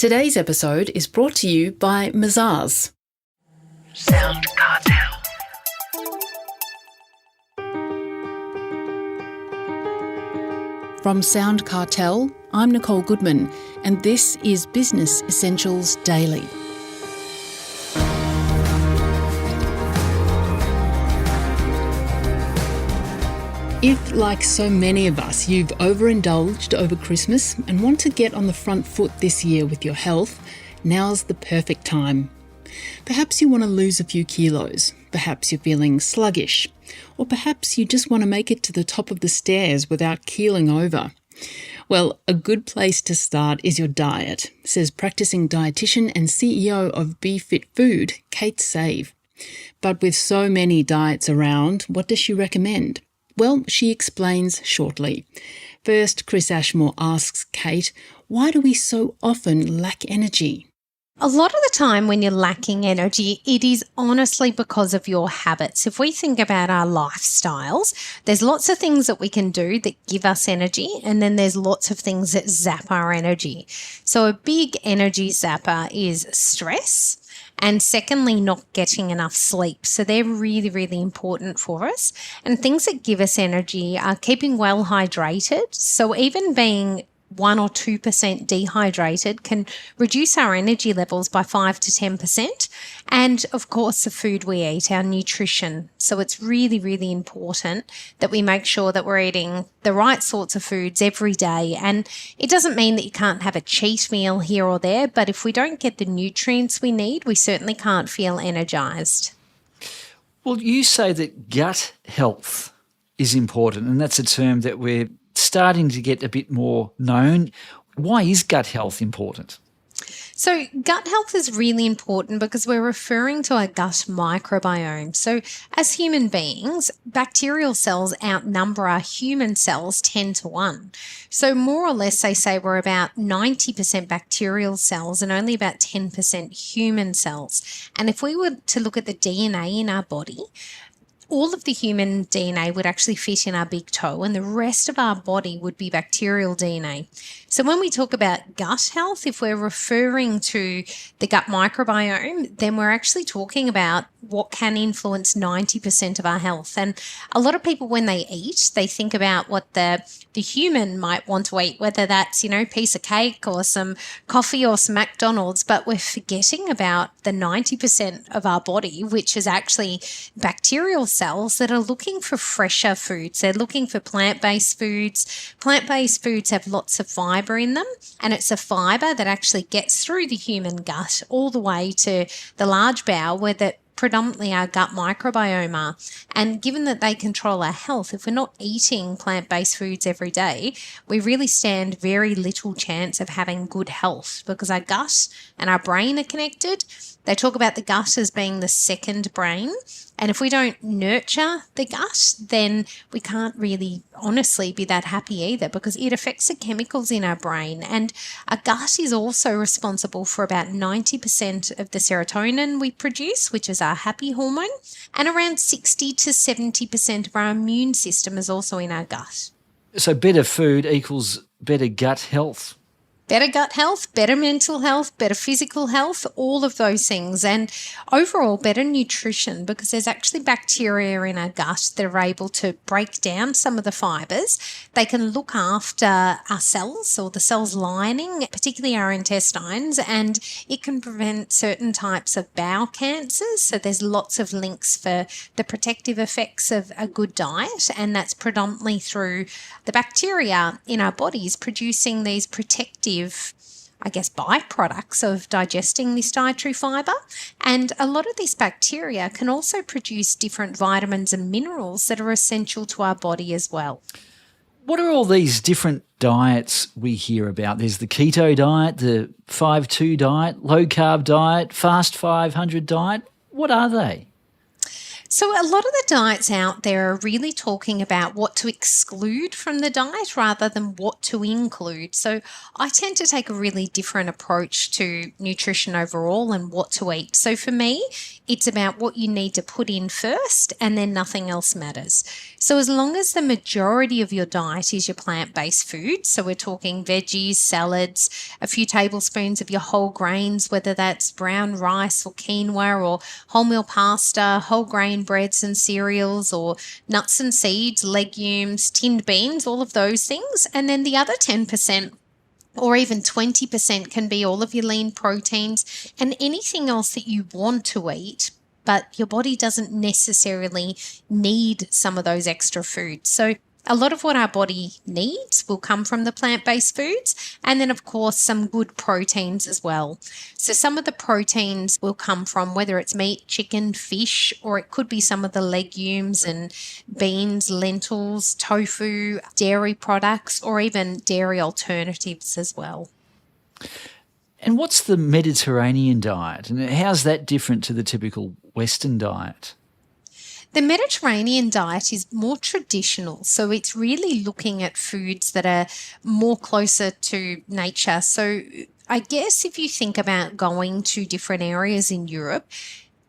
Today's episode is brought to you by Mazars. SoundCartel. From SoundCartel, I'm Nicole Goodman, and this is Business Essentials Daily. If, like so many of us, you've overindulged over Christmas and want to get on the front foot this year with your health, now's the perfect time. Perhaps you want to lose a few kilos, perhaps you're feeling sluggish, or perhaps you just want to make it to the top of the stairs without keeling over. Well, a good place to start is your diet, says practicing dietitian and CEO of BeFit Food, Kate Save. But with so many diets around, what does she recommend? Well, she explains shortly. First, Chris Ashmore asks Kate, why do we so often lack energy? A lot of the time when you're lacking energy, it is honestly because of your habits. If we think about our lifestyles, there's lots of things that we can do that give us energy, and then there's lots of things that zap our energy. So a big energy zapper is stress. And secondly, not getting enough sleep. So they're really, really important for us. And things that give us energy are keeping well hydrated. So even being 1 or 2% dehydrated can reduce our energy levels by 5 to 10%. And of course, the food we eat, our nutrition. So it's really, really important that we make sure that we're eating the right sorts of foods every day. And it doesn't mean that you can't have a cheat meal here or there, but if we don't get the nutrients we need, we certainly can't feel energized. Well, you say that gut health is important, and that's a term that we're starting to get a bit more known. Why is gut health important? So gut health is really important because we're referring to our gut microbiome. So as human beings, bacterial cells outnumber our human cells 10 to 1. So more or less, they say we're about 90% bacterial cells and only about 10% human cells. And if we were to look at the DNA in our body, all of the human DNA would actually fit in our big toe, and the rest of our body would be bacterial DNA. So when we talk about gut health, if we're referring to the gut microbiome, then we're actually talking about what can influence 90% of our health. And a lot of people, when they eat, they think about what the human might want to eat, whether that's, a piece of cake or some coffee or some McDonald's, but we're forgetting about the 90% of our body, which is actually bacterial cells that are looking for fresher foods. They're looking for plant-based foods. Plant-based foods have lots of fibre in them, and it's a fibre that actually gets through the human gut all the way to the large bowel, where the predominantly our gut microbiome are. And given that they control our health, if we're not eating plant-based foods every day, we really stand very little chance of having good health, because our gut and our brain are connected. They talk about the gut as being the second brain. And if we don't nurture the gut, then we can't really honestly be that happy either, because it affects the chemicals in our brain. And our gut is also responsible for about 90% of the serotonin we produce, which is our happy hormone. And around 60 to 70% of our immune system is also in our gut. So better food equals better gut health. Better gut health, better mental health, better physical health, all of those things. And overall, better nutrition, because there's actually bacteria in our gut that are able to break down some of the fibres. They can look after our cells, or the cells lining, particularly our intestines, and it can prevent certain types of bowel cancers. So there's lots of links for the protective effects of a good diet, and that's predominantly through the bacteria in our bodies producing these protective byproducts of digesting this dietary fibre. And a lot of these bacteria can also produce different vitamins and minerals that are essential to our body as well. What are all these different diets we hear about? There's the keto diet, the 5-2 diet, low-carb diet, fast 500 diet. What are they? So, a lot of the diets out there are really talking about what to exclude from the diet rather than what to include. So, I tend to take a really different approach to nutrition overall and what to eat. So, for me, it's about what you need to put in first and then nothing else matters. So, as long as the majority of your diet is your plant based food, so we're talking veggies, salads, a few tablespoons of your whole grains, whether that's brown rice or quinoa or wholemeal pasta, whole grain breads and cereals, or nuts and seeds, legumes, tinned beans, all of those things. And then the other 10% or even 20% can be all of your lean proteins and anything else that you want to eat, but your body doesn't necessarily need some of those extra foods. So a lot of what our body needs will come from the plant-based foods, and then of course some good proteins as well. So some of the proteins will come from whether it's meat, chicken, fish, or it could be some of the legumes and beans, lentils, tofu, dairy products, or even dairy alternatives as well. And what's the Mediterranean diet, and how's that different to the typical Western diet? The Mediterranean diet is more traditional, so it's really looking at foods that are more closer to nature. So I guess if you think about going to different areas in Europe,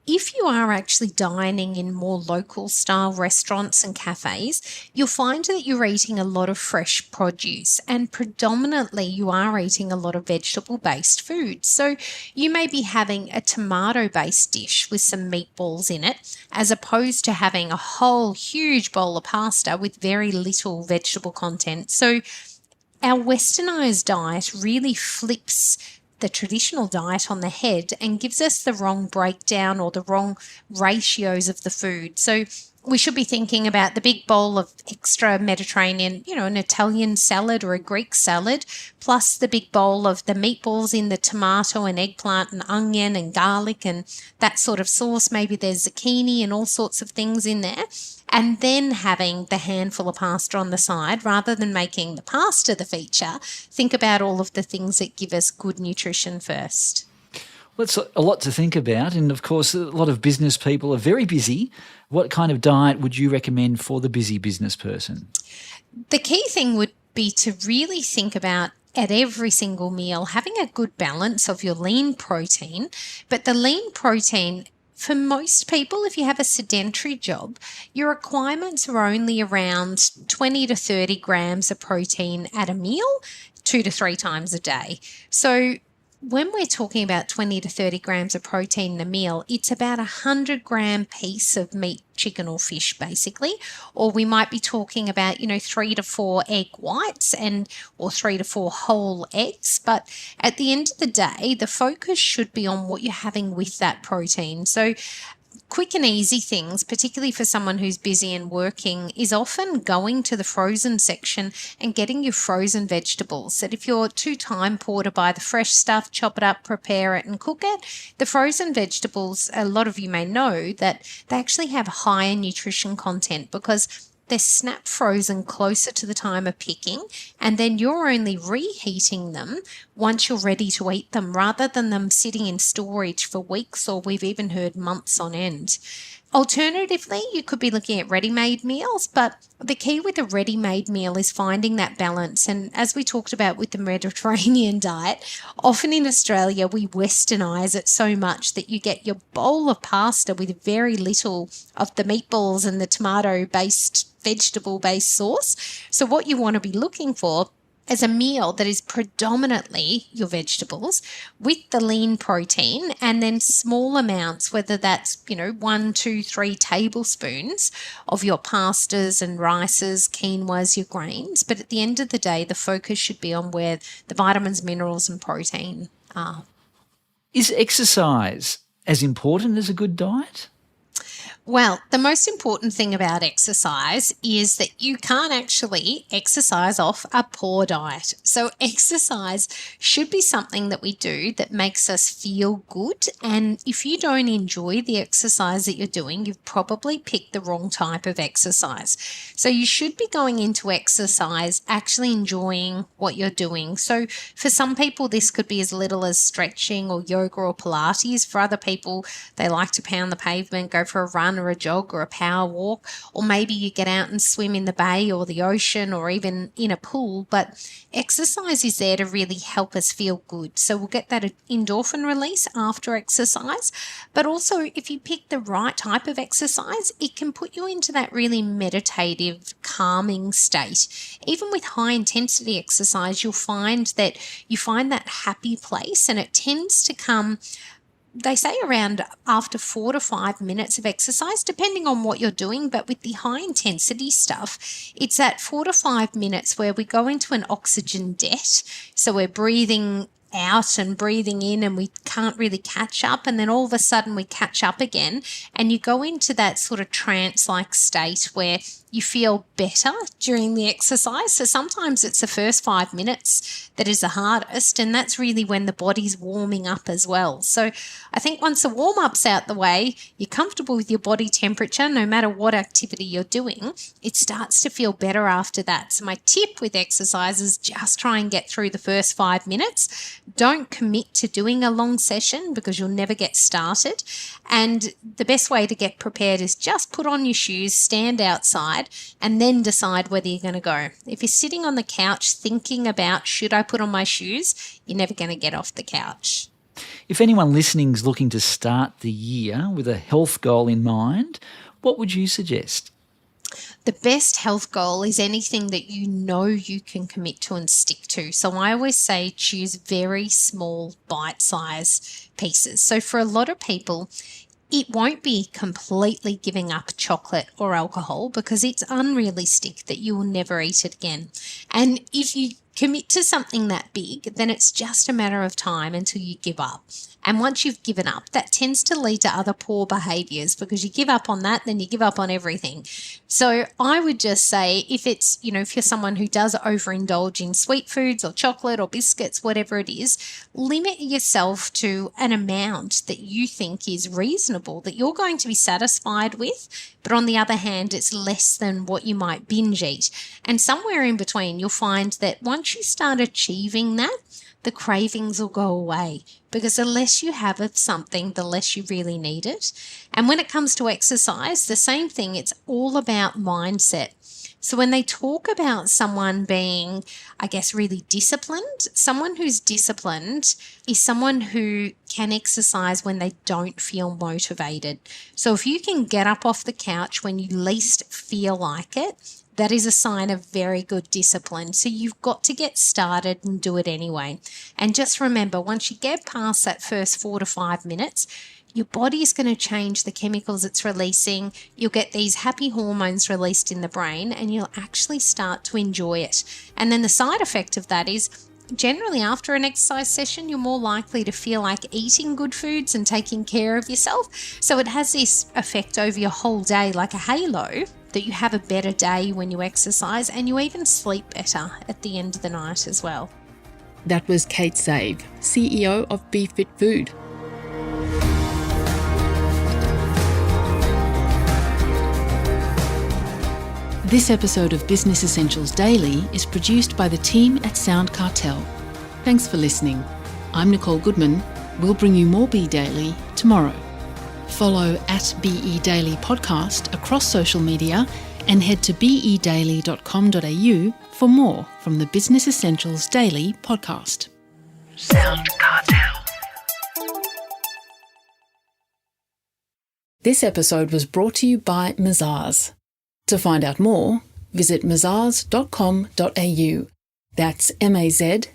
if you are actually dining in more local style restaurants and cafes, you'll find that you're eating a lot of fresh produce and predominantly you are eating a lot of vegetable based food. So you may be having a tomato based dish with some meatballs in it, as opposed to having a whole huge bowl of pasta with very little vegetable content. So our westernized diet really flips the traditional diet on the head and gives us the wrong breakdown or the wrong ratios of the food. So we should be thinking about the big bowl of extra Mediterranean, an Italian salad or a Greek salad, plus the big bowl of the meatballs in the tomato and eggplant and onion and garlic and that sort of sauce. Maybe there's zucchini and all sorts of things in there. And then having the handful of pasta on the side, rather than making the pasta the feature, think about all of the things that give us good nutrition first. Well, it's a lot to think about. And of course, a lot of business people are very busy. What kind of diet would you recommend for the busy business person? The key thing would be to really think about at every single meal having a good balance of your lean protein, but the lean protein, for most people, if you have a sedentary job, your requirements are only around 20 to 30 grams of protein at a meal, 2 to 3 times a day. So when we're talking about 20 to 30 grams of protein in a meal, it's about a 100-gram piece of meat, chicken or fish, basically. Or we might be talking about, 3 to 4 egg whites or 3 to 4 whole eggs. But at the end of the day, the focus should be on what you're having with that protein. So quick and easy things, particularly for someone who's busy and working, is often going to the frozen section and getting your frozen vegetables. That if you're too time poor to buy the fresh stuff, chop it up, prepare it and cook it, the frozen vegetables, a lot of you may know that they actually have higher nutrition content because they're snap frozen closer to the time of picking, and then you're only reheating them once you're ready to eat them, rather than them sitting in storage for weeks or we've even heard months on end. Alternatively, you could be looking at ready-made meals, but the key with a ready-made meal is finding that balance. And as we talked about with the Mediterranean diet, often in Australia we westernize it so much that you get your bowl of pasta with very little of the meatballs and the tomato-based, vegetable-based sauce. So what you want to be looking for as a meal that is predominantly your vegetables with the lean protein, and then small amounts, whether that's, 1, 2, 3 tablespoons of your pastas and rices, quinoas, your grains. But at the end of the day, the focus should be on where the vitamins, minerals and protein are. Is exercise as important as a good diet? Well, the most important thing about exercise is that you can't actually exercise off a poor diet. So exercise should be something that we do that makes us feel good. And if you don't enjoy the exercise that you're doing, you've probably picked the wrong type of exercise. So you should be going into exercise actually enjoying what you're doing. So for some people, this could be as little as stretching or yoga or Pilates. For other people, they like to pound the pavement, go for a run run or a jog or a power walk, or maybe you get out and swim in the bay or the ocean or even in a pool. But exercise is there to really help us feel good. So we'll get that endorphin release after exercise. But also, if you pick the right type of exercise, it can put you into that really meditative, calming state. Even with high intensity exercise, you'll find that you find that happy place, and it tends to come, they say, around after 4 to 5 minutes of exercise, depending on what you're doing. But with the high intensity stuff, it's at 4 to 5 minutes where we go into an oxygen debt. So we're breathing out and breathing in, and we can't really catch up, and then all of a sudden we catch up again, and you go into that sort of trance-like state where you feel better during the exercise. So sometimes it's the first 5 minutes that is the hardest, and that's really when the body's warming up as well. So I think once the warm-up's out the way, you're comfortable with your body temperature, no matter what activity you're doing, it starts to feel better after that. So my tip with exercise is just try and get through the first 5 minutes. Don't commit to doing a long session because you'll never get started. And the best way to get prepared is just put on your shoes, stand outside, and then decide whether you're going to go. If you're sitting on the couch thinking about, should I put on my shoes, you're never going to get off the couch. If anyone listening is looking to start the year with a health goal in mind, what would you suggest? The best health goal is anything that you know you can commit to and stick to. So I always say choose very small bite-sized pieces. So for a lot of people, it won't be completely giving up chocolate or alcohol because it's unrealistic that you will never eat it again. And if you commit to something that big, then it's just a matter of time until you give up. And once you've given up, that tends to lead to other poor behaviours, because you give up on that, then you give up on everything. So I would just say, if it's, if you're someone who does overindulge in sweet foods or chocolate or biscuits, whatever it is, limit yourself to an amount that you think is reasonable, that you're going to be satisfied with. But on the other hand, it's less than what you might binge eat. And somewhere in between, you'll find that once you start achieving that, the cravings will go away, because the less you have of something, the less you really need it. And when it comes to exercise, the same thing. It's all about mindset. So when they talk about someone being, really disciplined, someone who's disciplined is someone who can exercise when they don't feel motivated. So if you can get up off the couch when you least feel like it, that is a sign of very good discipline. So you've got to get started and do it anyway. And just remember, once you get past that first 4 to 5 minutes, your body is going to change the chemicals it's releasing. You'll get these happy hormones released in the brain, and you'll actually start to enjoy it. And then the side effect of that is, generally after an exercise session, you're more likely to feel like eating good foods and taking care of yourself. So it has this effect over your whole day, like a halo, that you have a better day when you exercise, and you even sleep better at the end of the night as well. That was Kate Save, CEO of Be Fit Food. This episode of Business Essentials Daily is produced by the team at SoundCartel. Thanks for listening. I'm Nicole Goodman. We'll bring you more Be Daily tomorrow. Follow at BE Daily Podcast across social media, and head to bedaily.com.au for more from the Business Essentials Daily podcast. SoundCartel. This episode was brought to you by Mazars. To find out more, visit mazars.com.au. That's mazars.com.au.